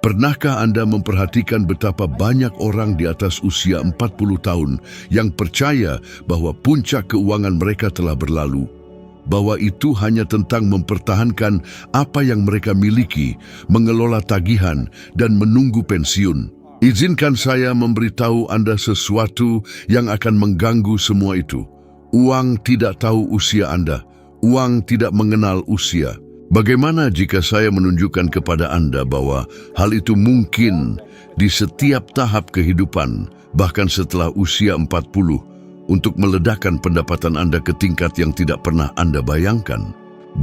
Pernahkah Anda memperhatikan betapa banyak orang di atas usia 40 tahun yang percaya bahwa puncak keuangan mereka telah berlalu? Bahwa itu hanya tentang mempertahankan apa yang mereka miliki, mengelola tagihan, dan menunggu pensiun. Izinkan saya memberitahu Anda sesuatu yang akan mengganggu semua itu. Uang tidak tahu usia Anda. Uang tidak mengenal usia. Bagaimana jika saya menunjukkan kepada Anda bahwa hal itu mungkin di setiap tahap kehidupan, bahkan setelah usia 40, untuk meledakkan pendapatan Anda ke tingkat yang tidak pernah Anda bayangkan?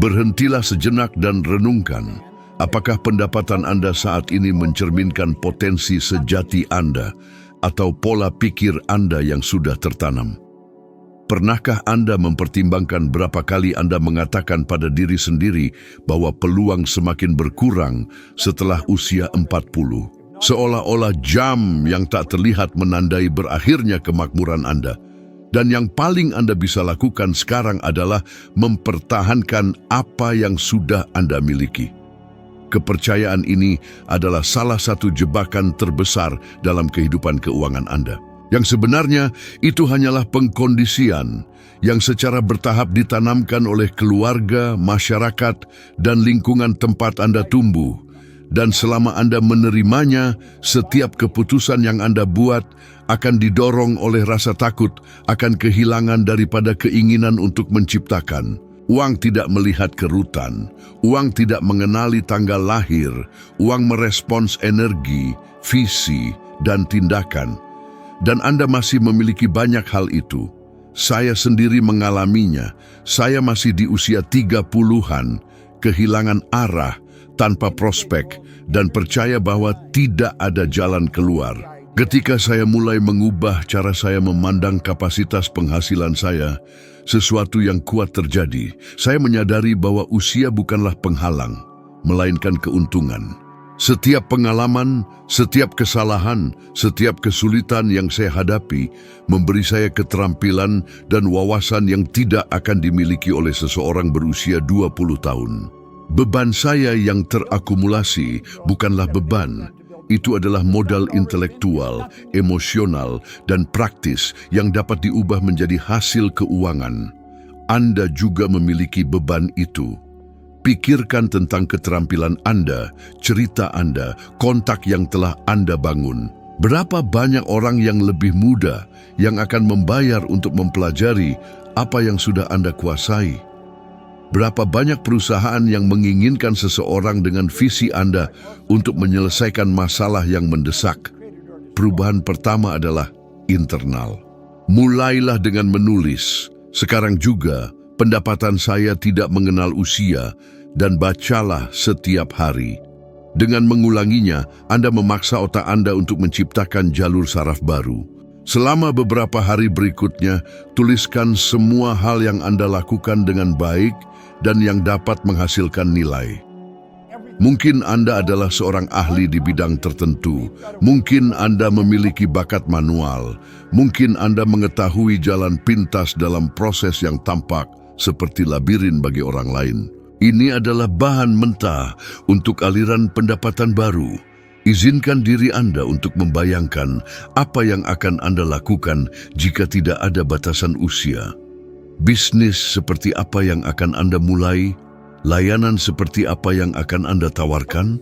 Berhentilah sejenak dan renungkan, apakah pendapatan Anda saat ini mencerminkan potensi sejati Anda atau pola pikir Anda yang sudah tertanam? Pernahkah Anda mempertimbangkan berapa kali Anda mengatakan pada diri sendiri bahwa peluang semakin berkurang setelah usia 40? Seolah-olah jam yang tak terlihat menandai berakhirnya kemakmuran Anda. Dan yang paling Anda bisa lakukan sekarang adalah mempertahankan apa yang sudah Anda miliki. Kepercayaan ini adalah salah satu jebakan terbesar dalam kehidupan keuangan Anda. Yang sebenarnya itu hanyalah pengkondisian yang secara bertahap ditanamkan oleh keluarga, masyarakat, dan lingkungan tempat Anda tumbuh. Dan selama Anda menerimanya, setiap keputusan yang Anda buat akan didorong oleh rasa takut akan kehilangan daripada keinginan untuk menciptakan. Uang tidak melihat kerutan, uang tidak mengenali tanggal lahir, uang merespons energi, visi, dan tindakan. Dan Anda masih memiliki banyak hal itu. Saya sendiri mengalaminya. Saya masih di usia 30-an, kehilangan arah, tanpa prospek, dan percaya bahwa tidak ada jalan keluar. Ketika saya mulai mengubah cara saya memandang kapasitas penghasilan saya, sesuatu yang kuat terjadi. Saya menyadari bahwa usia bukanlah penghalang, melainkan keuntungan. Setiap pengalaman, setiap kesalahan, setiap kesulitan yang saya hadapi memberi saya keterampilan dan wawasan yang tidak akan dimiliki oleh seseorang berusia 20 tahun. Beban saya yang terakumulasi bukanlah beban. Itu adalah modal intelektual, emosional, dan praktis yang dapat diubah menjadi hasil keuangan. Anda juga memiliki beban itu. Pikirkan tentang keterampilan Anda, cerita Anda, kontak yang telah Anda bangun. Berapa banyak orang yang lebih muda yang akan membayar untuk mempelajari apa yang sudah Anda kuasai? Berapa banyak perusahaan yang menginginkan seseorang dengan visi Anda untuk menyelesaikan masalah yang mendesak? Perubahan pertama adalah internal. Mulailah dengan menulis. Sekarang juga, pendapatan saya tidak mengenal usia, dan bacalah setiap hari. Dengan mengulanginya, Anda memaksa otak Anda untuk menciptakan jalur saraf baru. Selama beberapa hari berikutnya, tuliskan semua hal yang Anda lakukan dengan baik dan yang dapat menghasilkan nilai. Mungkin Anda adalah seorang ahli di bidang tertentu. Mungkin Anda memiliki bakat manual. Mungkin Anda mengetahui jalan pintas dalam proses yang tampak seperti labirin bagi orang lain. Ini adalah bahan mentah untuk aliran pendapatan baru. Izinkan diri Anda untuk membayangkan apa yang akan Anda lakukan jika tidak ada batasan usia. Bisnis seperti apa yang akan Anda mulai? Layanan seperti apa yang akan Anda tawarkan?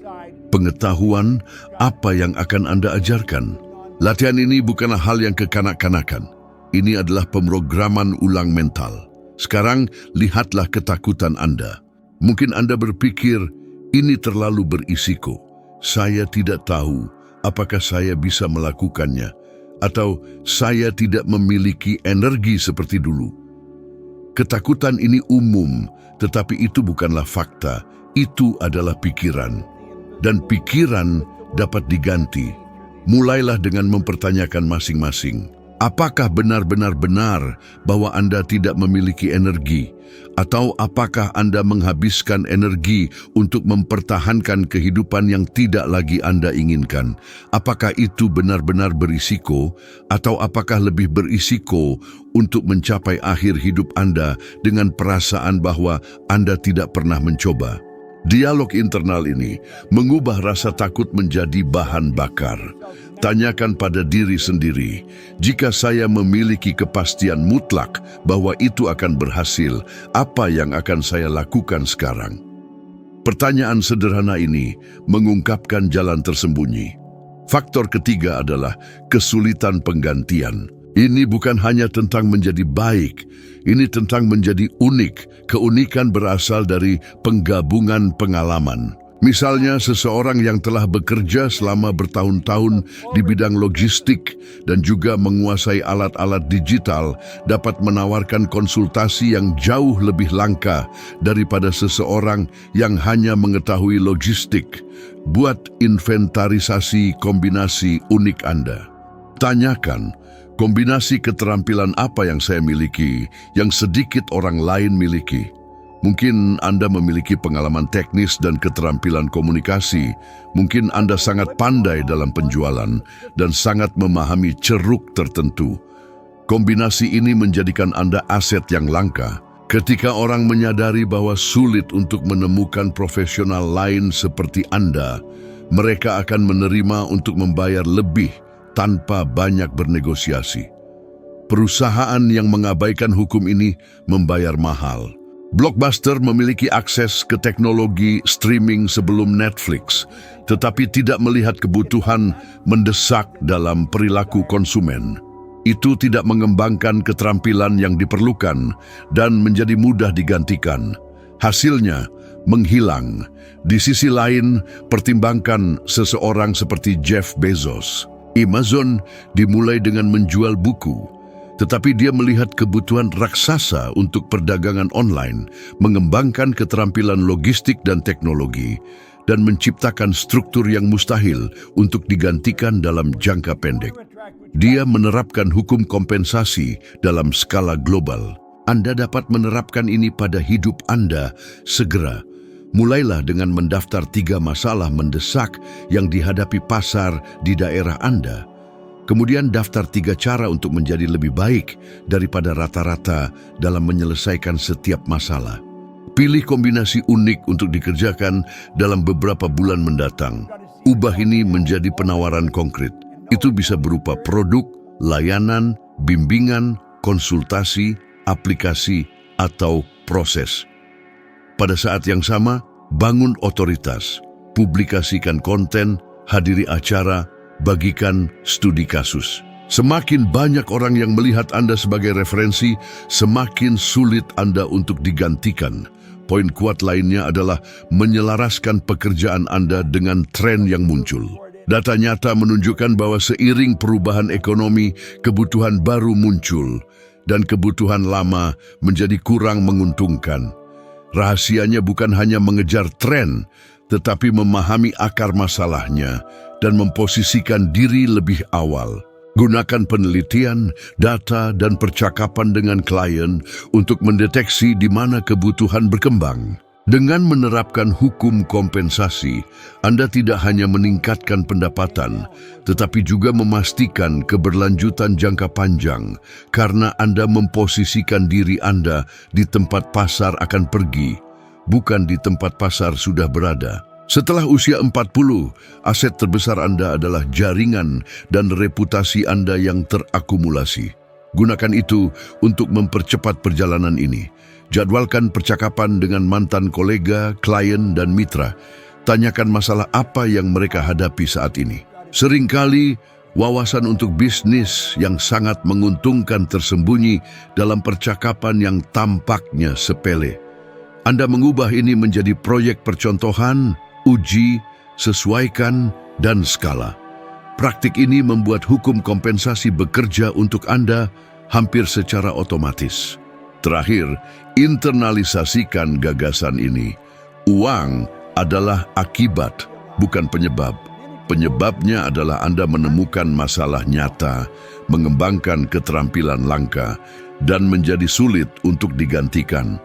Pengetahuan apa yang akan Anda ajarkan? Latihan ini bukanlah hal yang kekanak-kanakan. Ini adalah pemrograman ulang mental. Sekarang, lihatlah ketakutan Anda. Mungkin Anda berpikir, ini terlalu berisiko. Saya tidak tahu apakah saya bisa melakukannya, atau saya tidak memiliki energi seperti dulu. Ketakutan ini umum, tetapi itu bukanlah fakta. Itu adalah pikiran. Dan pikiran dapat diganti. Mulailah dengan mempertanyakan masing-masing. Apakah benar-benar benar bahwa Anda tidak memiliki energi? Atau apakah Anda menghabiskan energi untuk mempertahankan kehidupan yang tidak lagi Anda inginkan? Apakah itu benar-benar berisiko? Atau apakah lebih berisiko untuk mencapai akhir hidup Anda dengan perasaan bahwa Anda tidak pernah mencoba? Dialog internal ini mengubah rasa takut menjadi bahan bakar. Tanyakan pada diri sendiri, jika saya memiliki kepastian mutlak bahwa itu akan berhasil, apa yang akan saya lakukan sekarang? Pertanyaan sederhana ini mengungkapkan jalan tersembunyi. Faktor ketiga adalah kesulitan penggantian. Ini bukan hanya tentang menjadi baik, ini tentang menjadi unik. Keunikan berasal dari penggabungan pengalaman. Misalnya seseorang yang telah bekerja selama bertahun-tahun di bidang logistik dan juga menguasai alat-alat digital dapat menawarkan konsultasi yang jauh lebih langka daripada seseorang yang hanya mengetahui logistik. Buat inventarisasi kombinasi unik Anda. Tanyakan, kombinasi keterampilan apa yang saya miliki yang sedikit orang lain miliki? Mungkin Anda memiliki pengalaman teknis dan keterampilan komunikasi. Mungkin Anda sangat pandai dalam penjualan dan sangat memahami ceruk tertentu. Kombinasi ini menjadikan Anda aset yang langka. Ketika orang menyadari bahwa sulit untuk menemukan profesional lain seperti Anda, mereka akan menerima untuk membayar lebih tanpa banyak bernegosiasi. Perusahaan yang mengabaikan hukum ini membayar mahal. Blockbuster memiliki akses ke teknologi streaming sebelum Netflix, tetapi tidak melihat kebutuhan mendesak dalam perilaku konsumen. Itu tidak mengembangkan keterampilan yang diperlukan dan menjadi mudah digantikan. Hasilnya menghilang. Di sisi lain, pertimbangkan seseorang seperti Jeff Bezos. Amazon dimulai dengan menjual buku. Tetapi dia melihat kebutuhan raksasa untuk perdagangan online, mengembangkan keterampilan logistik dan teknologi, dan menciptakan struktur yang mustahil untuk digantikan dalam jangka pendek. Dia menerapkan hukum kompensasi dalam skala global. Anda dapat menerapkan ini pada hidup Anda segera. Mulailah dengan mendaftar 3 masalah mendesak yang dihadapi pasar di daerah Anda. Kemudian daftar 3 cara untuk menjadi lebih baik daripada rata-rata dalam menyelesaikan setiap masalah. Pilih kombinasi unik untuk dikerjakan dalam beberapa bulan mendatang. Ubah ini menjadi penawaran konkret. Itu bisa berupa produk, layanan, bimbingan, konsultasi, aplikasi, atau proses. Pada saat yang sama, bangun otoritas, publikasikan konten, hadiri acara, bagikan studi kasus. Semakin banyak orang yang melihat Anda sebagai referensi, semakin sulit Anda untuk digantikan. Poin kuat lainnya adalah menyelaraskan pekerjaan Anda dengan tren yang muncul. Data nyata menunjukkan bahwa seiring perubahan ekonomi, kebutuhan baru muncul dan kebutuhan lama menjadi kurang menguntungkan. Rahasianya bukan hanya mengejar tren, tetapi memahami akar masalahnya dan memposisikan diri lebih awal. Gunakan penelitian, data, dan percakapan dengan klien untuk mendeteksi di mana kebutuhan berkembang. Dengan menerapkan hukum kompensasi, Anda tidak hanya meningkatkan pendapatan, tetapi juga memastikan keberlanjutan jangka panjang karena Anda memposisikan diri Anda di tempat pasar akan pergi, bukan di tempat pasar sudah berada. Setelah usia 40, aset terbesar Anda adalah jaringan dan reputasi Anda yang terakumulasi. Gunakan itu untuk mempercepat perjalanan ini. Jadwalkan percakapan dengan mantan kolega, klien, dan mitra. Tanyakan masalah apa yang mereka hadapi saat ini. Seringkali, wawasan untuk bisnis yang sangat menguntungkan tersembunyi dalam percakapan yang tampaknya sepele. Anda mengubah ini menjadi proyek percontohan, uji, sesuaikan, dan skala. Praktik ini membuat hukum kompensasi bekerja untuk Anda hampir secara otomatis. Terakhir, internalisasikan gagasan ini. Uang adalah akibat, bukan penyebab. Penyebabnya adalah Anda menemukan masalah nyata, mengembangkan keterampilan langka, dan menjadi sulit untuk digantikan.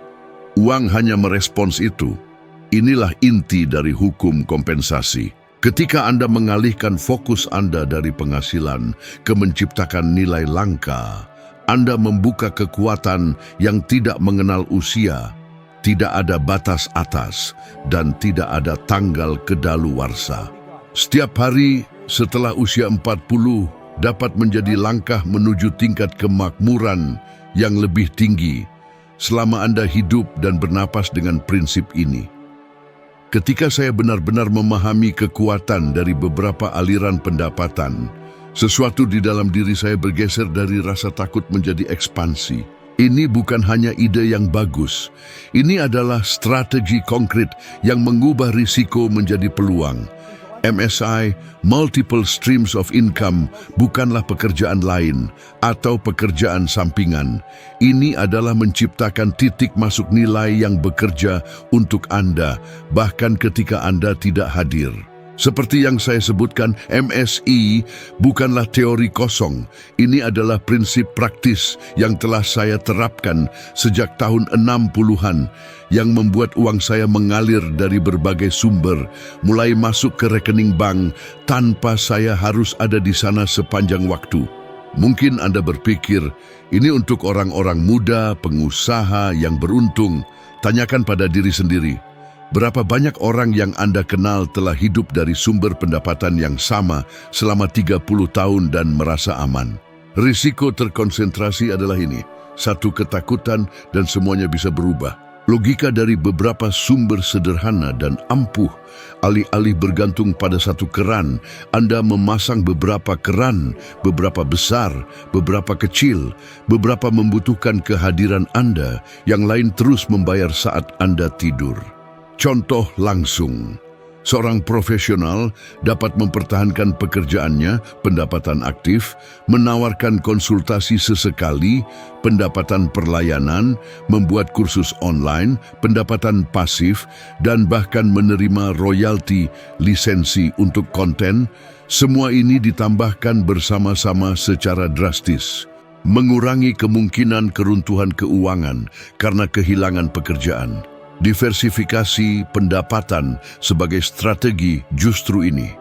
Uang hanya merespons itu. Inilah inti dari hukum kompensasi. Ketika Anda mengalihkan fokus Anda dari penghasilan ke menciptakan nilai langka, Anda membuka kekuatan yang tidak mengenal usia, Tidak ada batas atas dan tidak ada tanggal kedaluwarsa. Setiap hari setelah usia 40 dapat menjadi langkah menuju tingkat kemakmuran yang lebih tinggi selama Anda hidup dan bernapas dengan prinsip ini. Ketika saya benar-benar memahami kekuatan dari beberapa aliran pendapatan, sesuatu di dalam diri saya bergeser dari rasa takut menjadi ekspansi. Ini bukan hanya ide yang bagus, ini adalah strategi konkret yang mengubah risiko menjadi peluang. MSI, Multiple Streams of Income, bukanlah pekerjaan lain atau pekerjaan sampingan. Ini adalah menciptakan titik masuk nilai yang bekerja untuk Anda, bahkan ketika Anda tidak hadir. Seperti yang saya sebutkan, MSI bukanlah teori kosong. Ini adalah prinsip praktis yang telah saya terapkan sejak tahun 60-an yang membuat uang saya mengalir dari berbagai sumber, mulai masuk ke rekening bank tanpa saya harus ada di sana sepanjang waktu. Mungkin Anda berpikir, ini untuk orang-orang muda, pengusaha yang beruntung. Tanyakan pada diri sendiri. Berapa banyak orang yang Anda kenal telah hidup dari sumber pendapatan yang sama selama 30 tahun dan merasa aman? Risiko terkonsentrasi adalah ini. Satu, ketakutan dan semuanya bisa berubah. Logika dari beberapa sumber sederhana dan ampuh. Alih-alih bergantung pada satu keran, Anda memasang beberapa keran, beberapa besar, beberapa kecil, beberapa membutuhkan kehadiran Anda, yang lain terus membayar saat Anda tidur. Contoh langsung, seorang profesional dapat mempertahankan pekerjaannya, pendapatan aktif, menawarkan konsultasi sesekali, pendapatan perlayanan, membuat kursus online, pendapatan pasif, dan bahkan menerima royalti, lisensi untuk konten. Semua ini ditambahkan bersama-sama secara drastis, mengurangi kemungkinan keruntuhan keuangan karena kehilangan pekerjaan. Diversifikasi pendapatan sebagai strategi justru ini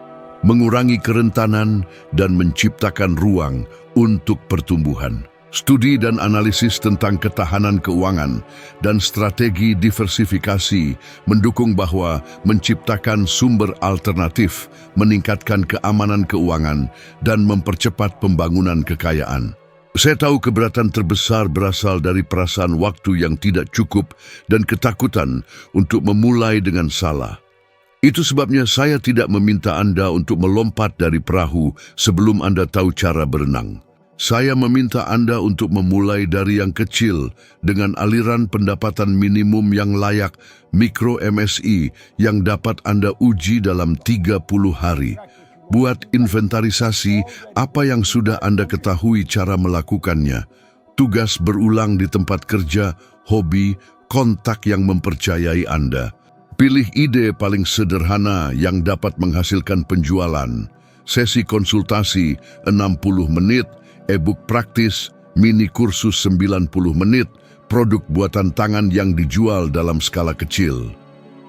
mengurangi kerentanan dan menciptakan ruang untuk pertumbuhan. Studi dan analisis tentang ketahanan keuangan dan strategi diversifikasi mendukung bahwa menciptakan sumber alternatif meningkatkan keamanan keuangan dan mempercepat pembangunan kekayaan. Saya tahu keberatan terbesar berasal dari perasaan waktu yang tidak cukup dan ketakutan untuk memulai dengan salah. Itu sebabnya saya tidak meminta Anda untuk melompat dari perahu sebelum Anda tahu cara berenang. Saya meminta Anda untuk memulai dari yang kecil dengan aliran pendapatan minimum yang layak, mikro MSI, yang dapat Anda uji dalam 30 hari. Buat inventarisasi apa yang sudah Anda ketahui cara melakukannya. Tugas berulang di tempat kerja, hobi, kontak yang mempercayai Anda. Pilih ide paling sederhana yang dapat menghasilkan penjualan. Sesi konsultasi 60 menit, e-book praktis, mini kursus 90 menit, produk buatan tangan yang dijual dalam skala kecil.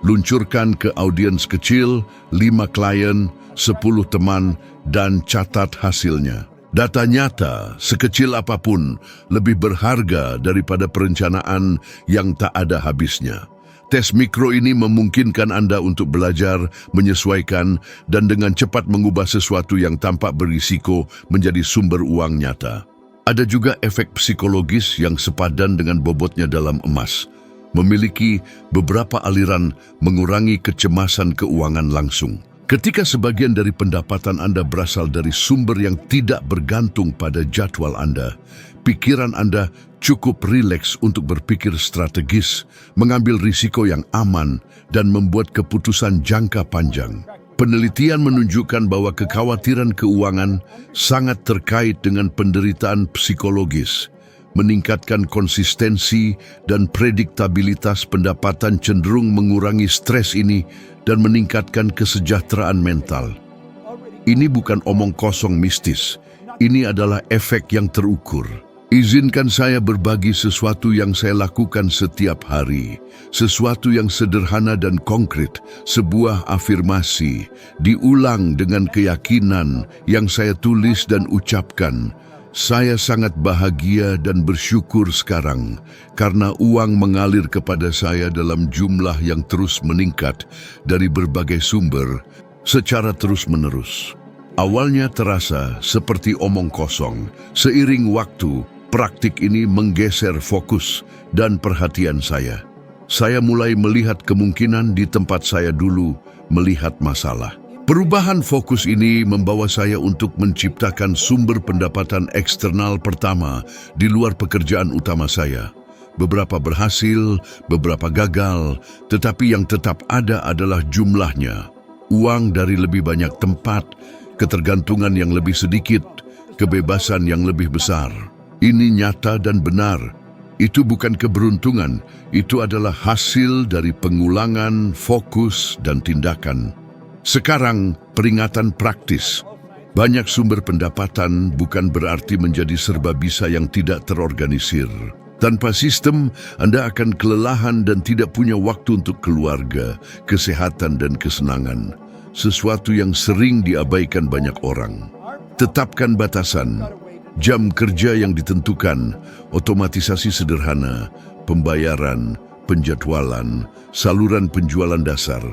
Luncurkan ke audiens kecil, 5 klien, 10 teman, dan catat hasilnya. Data nyata, sekecil apapun, lebih berharga daripada perencanaan yang tak ada habisnya. Tes mikro ini memungkinkan Anda untuk belajar, menyesuaikan, dan dengan cepat mengubah sesuatu yang tampak berisiko menjadi sumber uang nyata. Ada juga efek psikologis yang sepadan dengan bobotnya dalam emas. Memiliki beberapa aliran mengurangi kecemasan keuangan langsung. Ketika sebagian dari pendapatan Anda berasal dari sumber yang tidak bergantung pada jadwal Anda, pikiran Anda cukup rileks untuk berpikir strategis, mengambil risiko yang aman, dan membuat keputusan jangka panjang. Penelitian menunjukkan bahwa kekhawatiran keuangan sangat terkait dengan penderitaan psikologis. Meningkatkan konsistensi dan prediktabilitas pendapatan cenderung mengurangi stres ini dan meningkatkan kesejahteraan mental. Ini bukan omong kosong mistis, ini adalah efek yang terukur. Izinkan saya berbagi sesuatu yang saya lakukan setiap hari, sesuatu yang sederhana dan konkret, sebuah afirmasi, diulang dengan keyakinan yang saya tulis dan ucapkan. Saya sangat bahagia dan bersyukur sekarang karena uang mengalir kepada saya dalam jumlah yang terus meningkat dari berbagai sumber secara terus-menerus. Awalnya terasa seperti omong kosong. Seiring waktu, praktik ini menggeser fokus dan perhatian saya. Saya mulai melihat kemungkinan di tempat saya dulu melihat masalah. Perubahan fokus ini membawa saya untuk menciptakan sumber pendapatan eksternal pertama di luar pekerjaan utama saya. Beberapa berhasil, beberapa gagal, tetapi yang tetap ada adalah jumlahnya. Uang dari lebih banyak tempat, ketergantungan yang lebih sedikit, kebebasan yang lebih besar. Ini nyata dan benar. Itu bukan keberuntungan, itu adalah hasil dari pengulangan, fokus, dan tindakan. Sekarang, peringatan praktis. Banyak sumber pendapatan bukan berarti menjadi serba bisa yang tidak terorganisir. Tanpa sistem, Anda akan kelelahan dan tidak punya waktu untuk keluarga, kesehatan, dan kesenangan. Sesuatu yang sering diabaikan banyak orang. Tetapkan batasan, jam kerja yang ditentukan, otomatisasi sederhana, pembayaran, penjadwalan, saluran penjualan dasar,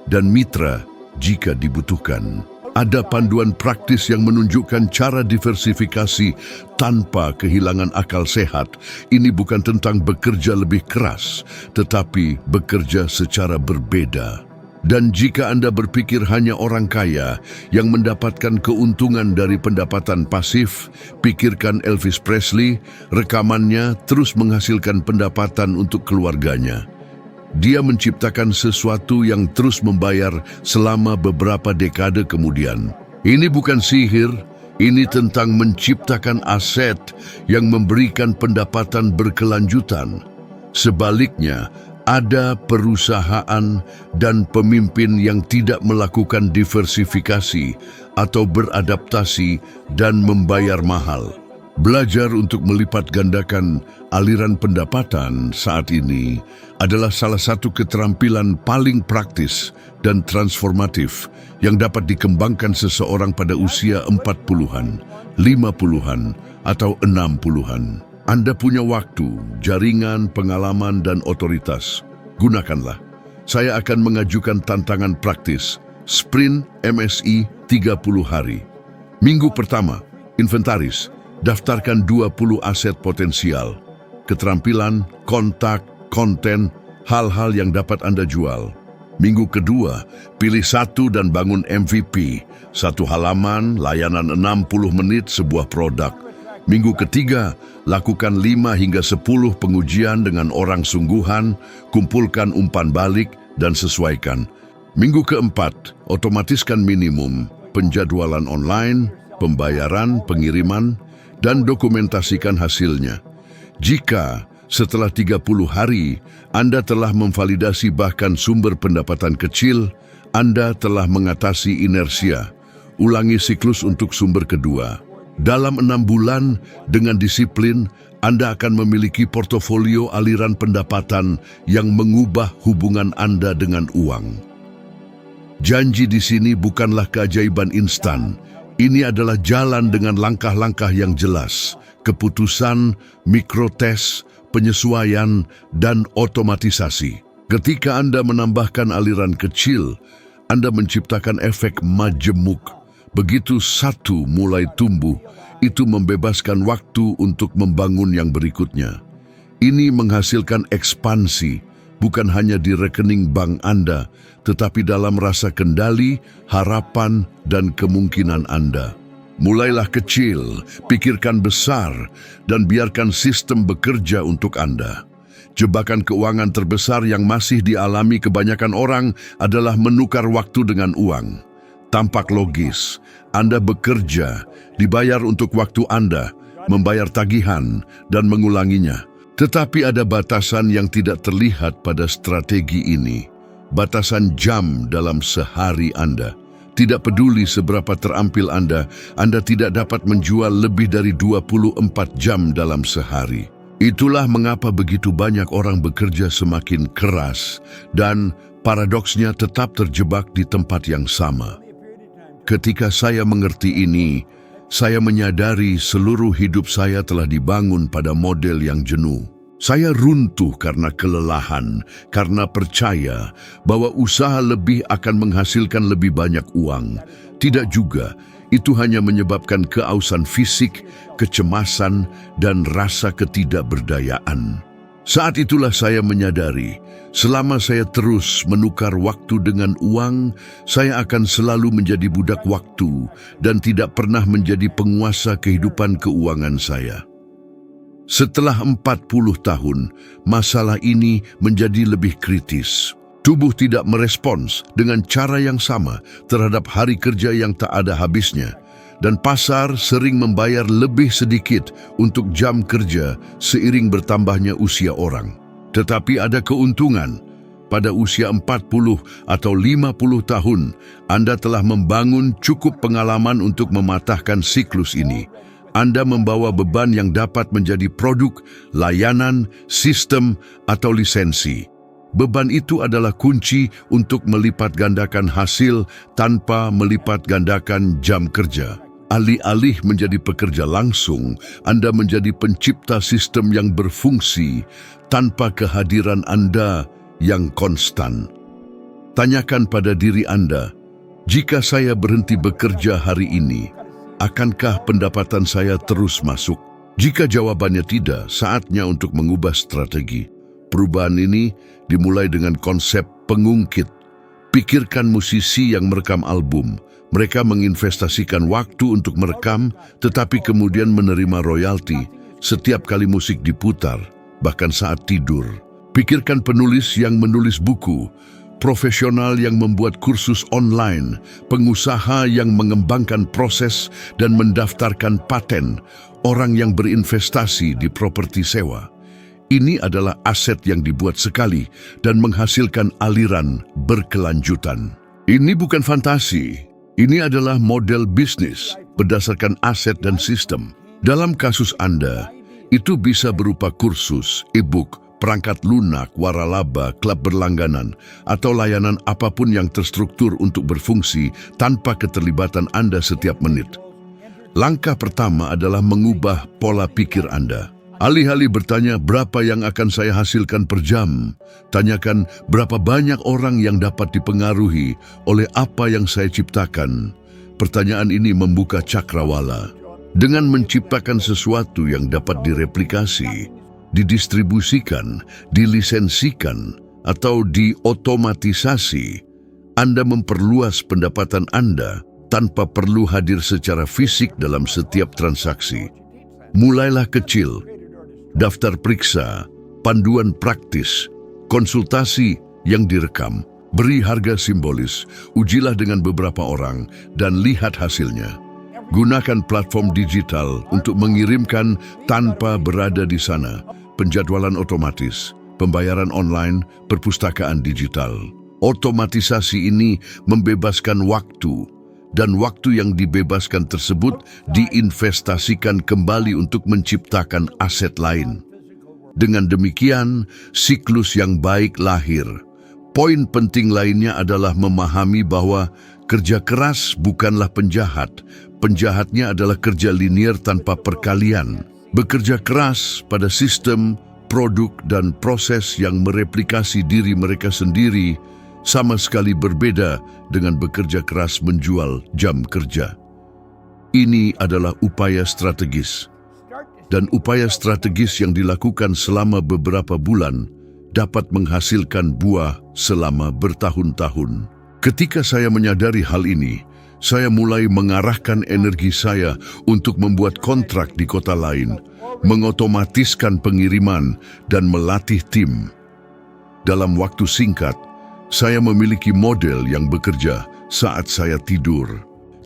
dan mitra jika dibutuhkan. Ada panduan praktis yang menunjukkan cara diversifikasi tanpa kehilangan akal sehat. Ini bukan tentang bekerja lebih keras, tetapi bekerja secara berbeda. Dan jika Anda berpikir hanya orang kaya yang mendapatkan keuntungan dari pendapatan pasif, pikirkan Elvis Presley, rekamannya terus menghasilkan pendapatan untuk keluarganya. Dia menciptakan sesuatu yang terus membayar selama beberapa dekade kemudian. Ini bukan sihir, ini tentang menciptakan aset yang memberikan pendapatan berkelanjutan. Sebaliknya, ada perusahaan dan pemimpin yang tidak melakukan diversifikasi atau beradaptasi dan membayar mahal. Belajar untuk melipat gandakan aliran pendapatan saat ini adalah salah satu keterampilan paling praktis dan transformatif yang dapat dikembangkan seseorang pada usia 40-an, 50-an, atau 60-an. Anda punya waktu, jaringan, pengalaman, dan otoritas. Gunakanlah. Saya akan mengajukan tantangan praktis, Sprint MSI 30 hari. Minggu pertama, inventaris. Daftarkan 20 aset potensial, keterampilan, kontak, konten, hal-hal yang dapat Anda jual. Minggu kedua, pilih satu dan bangun MVP, satu halaman, layanan 60 menit, sebuah produk. Minggu ketiga, lakukan 5 hingga 10 pengujian dengan orang sungguhan, kumpulkan umpan balik, dan sesuaikan. Minggu keempat, otomatiskan minimum, penjadwalan online, pembayaran, pengiriman, dan dokumentasikan hasilnya. Jika setelah 30 hari Anda telah memvalidasi bahkan sumber pendapatan kecil, Anda telah mengatasi inersia. Ulangi siklus untuk sumber kedua. Dalam 6 bulan, dengan disiplin, Anda akan memiliki portofolio aliran pendapatan yang mengubah hubungan Anda dengan uang. Janji di sini bukanlah keajaiban instan. Ini adalah jalan dengan langkah-langkah yang jelas, keputusan, mikrotes, penyesuaian, dan otomatisasi. Ketika Anda menambahkan aliran kecil, Anda menciptakan efek majemuk. Begitu satu mulai tumbuh, itu membebaskan waktu untuk membangun yang berikutnya. Ini menghasilkan ekspansi, bukan hanya di rekening bank Anda, tetapi dalam rasa kendali, harapan, dan kemungkinan Anda. Mulailah kecil, pikirkan besar, dan biarkan sistem bekerja untuk Anda. Jebakan keuangan terbesar yang masih dialami kebanyakan orang adalah menukar waktu dengan uang. Tampak logis, Anda bekerja, dibayar untuk waktu Anda, membayar tagihan, dan mengulanginya. Tetapi ada batasan yang tidak terlihat pada strategi ini. Batasan jam dalam sehari Anda. Tidak peduli seberapa terampil Anda tidak dapat menjual lebih dari 24 jam dalam sehari. Itulah mengapa begitu banyak orang bekerja semakin keras dan paradoksnya tetap terjebak di tempat yang sama. Ketika saya mengerti ini, saya menyadari seluruh hidup saya telah dibangun pada model yang jenuh. Saya runtuh karena kelelahan, karena percaya bahwa usaha lebih akan menghasilkan lebih banyak uang. Tidak juga, itu hanya menyebabkan keausan fisik, kecemasan, dan rasa ketidakberdayaan. Saat itulah saya menyadari, selama saya terus menukar waktu dengan uang, saya akan selalu menjadi budak waktu dan tidak pernah menjadi penguasa kehidupan keuangan saya. Setelah 40 tahun, masalah ini menjadi lebih kritis. Tubuh tidak merespons dengan cara yang sama terhadap hari kerja yang tak ada habisnya, dan pasar sering membayar lebih sedikit untuk jam kerja seiring bertambahnya usia orang. Tetapi ada keuntungan. Pada usia 40 atau 50 tahun, Anda telah membangun cukup pengalaman untuk mematahkan siklus ini. Anda membawa beban yang dapat menjadi produk, layanan, sistem, atau lisensi. Beban itu adalah kunci untuk melipat gandakan hasil tanpa melipat gandakan jam kerja. Alih-alih menjadi pekerja langsung, Anda menjadi pencipta sistem yang berfungsi tanpa kehadiran Anda yang konstan. Tanyakan pada diri Anda, jika saya berhenti bekerja hari ini, akankah pendapatan saya terus masuk? Jika jawabannya tidak, saatnya untuk mengubah strategi. Perubahan ini dimulai dengan konsep pengungkit. Pikirkan musisi yang merekam album. Mereka menginvestasikan waktu untuk merekam, tetapi kemudian menerima royalti setiap kali musik diputar, bahkan saat tidur. Pikirkan penulis yang menulis buku, profesional yang membuat kursus online, pengusaha yang mengembangkan proses dan mendaftarkan paten, orang yang berinvestasi di properti sewa. Ini adalah aset yang dibuat sekali dan menghasilkan aliran berkelanjutan. Ini bukan fantasi, ini adalah model bisnis berdasarkan aset dan sistem. Dalam kasus Anda, itu bisa berupa kursus, e-book, perangkat lunak, waralaba, klub berlangganan, atau layanan apapun yang terstruktur untuk berfungsi tanpa keterlibatan Anda setiap menit. Langkah pertama adalah mengubah pola pikir Anda. Alih-alih bertanya berapa yang akan saya hasilkan per jam, tanyakan berapa banyak orang yang dapat dipengaruhi oleh apa yang saya ciptakan. Pertanyaan ini membuka cakrawala. Dengan menciptakan sesuatu yang dapat direplikasi, didistribusikan, dilisensikan, atau diotomatisasi, Anda memperluas pendapatan Anda tanpa perlu hadir secara fisik dalam setiap transaksi. Mulailah kecil, daftar periksa, panduan praktis, konsultasi yang direkam, beri harga simbolis, ujilah dengan beberapa orang, dan lihat hasilnya. Gunakan platform digital untuk mengirimkan tanpa berada di sana, penjadwalan otomatis, pembayaran online, perpustakaan digital. Otomatisasi ini membebaskan waktu, dan waktu yang dibebaskan tersebut diinvestasikan kembali untuk menciptakan aset lain. Dengan demikian, siklus yang baik lahir. Poin penting lainnya adalah memahami bahwa kerja keras bukanlah penjahat. Penjahatnya adalah kerja linier tanpa perkalian. Bekerja keras pada sistem, produk, dan proses yang mereplikasi diri mereka sendiri sama sekali berbeda dengan bekerja keras menjual jam kerja. Ini adalah upaya strategis. Dan upaya strategis yang dilakukan selama beberapa bulan dapat menghasilkan buah selama bertahun-tahun. Ketika saya menyadari hal ini, saya mulai mengarahkan energi saya untuk membuat kontrak di kota lain, mengotomatiskan pengiriman, dan melatih tim. Dalam waktu singkat, saya memiliki model yang bekerja saat saya tidur.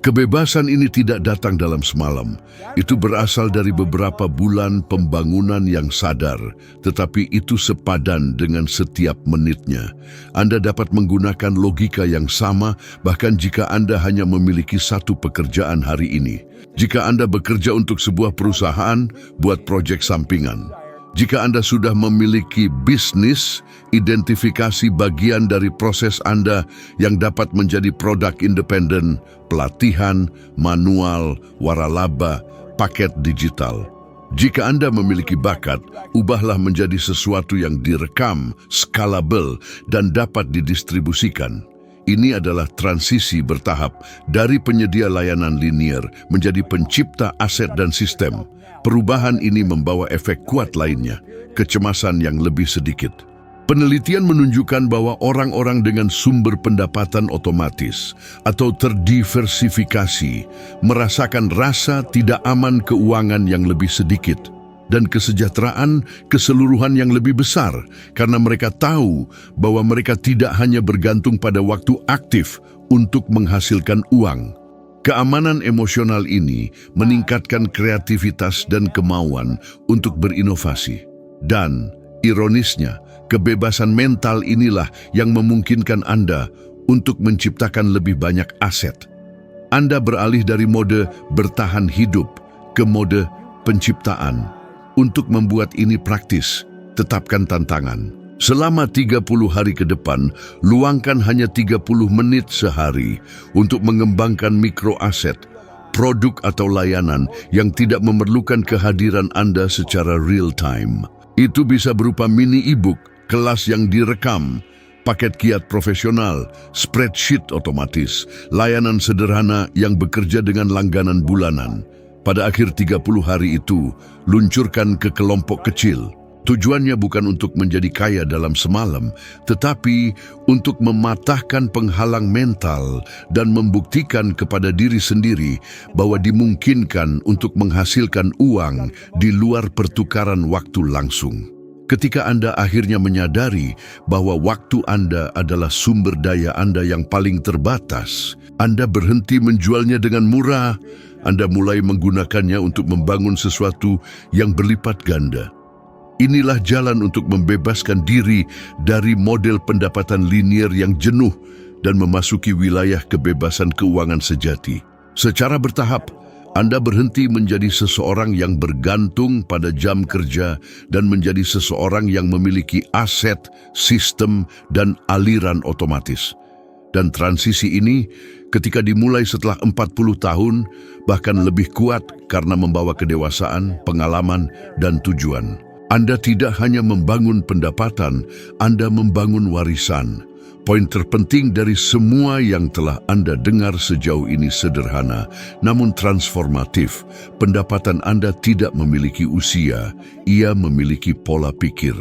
Kebebasan ini tidak datang dalam semalam. Itu berasal dari beberapa bulan pembangunan yang sadar, tetapi itu sepadan dengan setiap menitnya. Anda dapat menggunakan logika yang sama, bahkan jika Anda hanya memiliki satu pekerjaan hari ini. Jika Anda bekerja untuk sebuah perusahaan, buat proyek sampingan. Jika Anda sudah memiliki bisnis, identifikasi bagian dari proses Anda yang dapat menjadi produk independen, pelatihan, manual, waralaba, paket digital. Jika Anda memiliki bakat, ubahlah menjadi sesuatu yang direkam, scalable, dan dapat didistribusikan. Ini adalah transisi bertahap dari penyedia layanan linear menjadi pencipta aset dan sistem. Perubahan ini membawa efek kuat lainnya, kecemasan yang lebih sedikit. Penelitian menunjukkan bahwa orang-orang dengan sumber pendapatan otomatis atau terdiversifikasi merasakan rasa tidak aman keuangan yang lebih sedikit dan kesejahteraan keseluruhan yang lebih besar karena mereka tahu bahwa mereka tidak hanya bergantung pada waktu aktif untuk menghasilkan uang. Keamanan emosional ini meningkatkan kreativitas dan kemauan untuk berinovasi. Dan, ironisnya, kebebasan mental inilah yang memungkinkan Anda untuk menciptakan lebih banyak aset. Anda beralih dari mode bertahan hidup ke mode penciptaan. Untuk membuat ini praktis, tetapkan tantangan. Selama 30 hari ke depan, luangkan hanya 30 menit sehari untuk mengembangkan mikroaset, produk atau layanan yang tidak memerlukan kehadiran Anda secara real time. Itu bisa berupa mini e-book, kelas yang direkam, paket kiat profesional, spreadsheet otomatis, layanan sederhana yang bekerja dengan langganan bulanan. Pada akhir 30 hari itu, luncurkan ke kelompok kecil. Tujuannya bukan untuk menjadi kaya dalam semalam, tetapi untuk mematahkan penghalang mental dan membuktikan kepada diri sendiri bahwa dimungkinkan untuk menghasilkan uang di luar pertukaran waktu langsung. Ketika Anda akhirnya menyadari bahwa waktu Anda adalah sumber daya Anda yang paling terbatas, Anda berhenti menjualnya dengan murah, Anda mulai menggunakannya untuk membangun sesuatu yang berlipat ganda. Inilah jalan untuk membebaskan diri dari model pendapatan linear yang jenuh dan memasuki wilayah kebebasan keuangan sejati. Secara bertahap, Anda berhenti menjadi seseorang yang bergantung pada jam kerja dan menjadi seseorang yang memiliki aset, sistem, dan aliran otomatis. Dan transisi ini, ketika dimulai setelah 40 tahun, bahkan lebih kuat karena membawa kedewasaan, pengalaman, dan tujuan. Anda tidak hanya membangun pendapatan, Anda membangun warisan. Poin terpenting dari semua yang telah Anda dengar sejauh ini sederhana, namun transformatif. Pendapatan Anda tidak memiliki usia, ia memiliki pola pikir.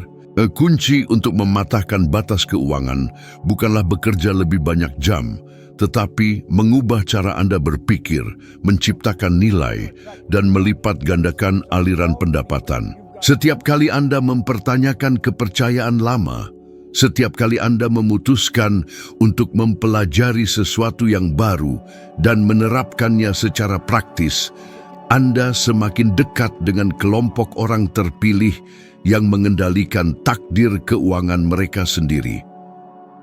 Kunci untuk mematahkan batas keuangan bukanlah bekerja lebih banyak jam, tetapi mengubah cara Anda berpikir, menciptakan nilai, dan melipat gandakan aliran pendapatan. Setiap kali Anda mempertanyakan kepercayaan lama, setiap kali Anda memutuskan untuk mempelajari sesuatu yang baru dan menerapkannya secara praktis, Anda semakin dekat dengan kelompok orang terpilih yang mengendalikan takdir keuangan mereka sendiri.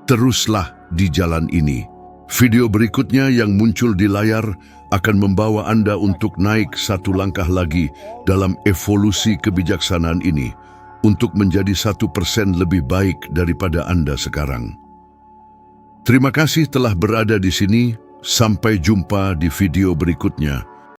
Teruslah di jalan ini. Video berikutnya yang muncul di layar akan membawa Anda untuk naik satu langkah lagi dalam evolusi kebijaksanaan ini untuk menjadi 1% lebih baik daripada Anda sekarang. Terima kasih telah berada di sini. Sampai jumpa di video berikutnya.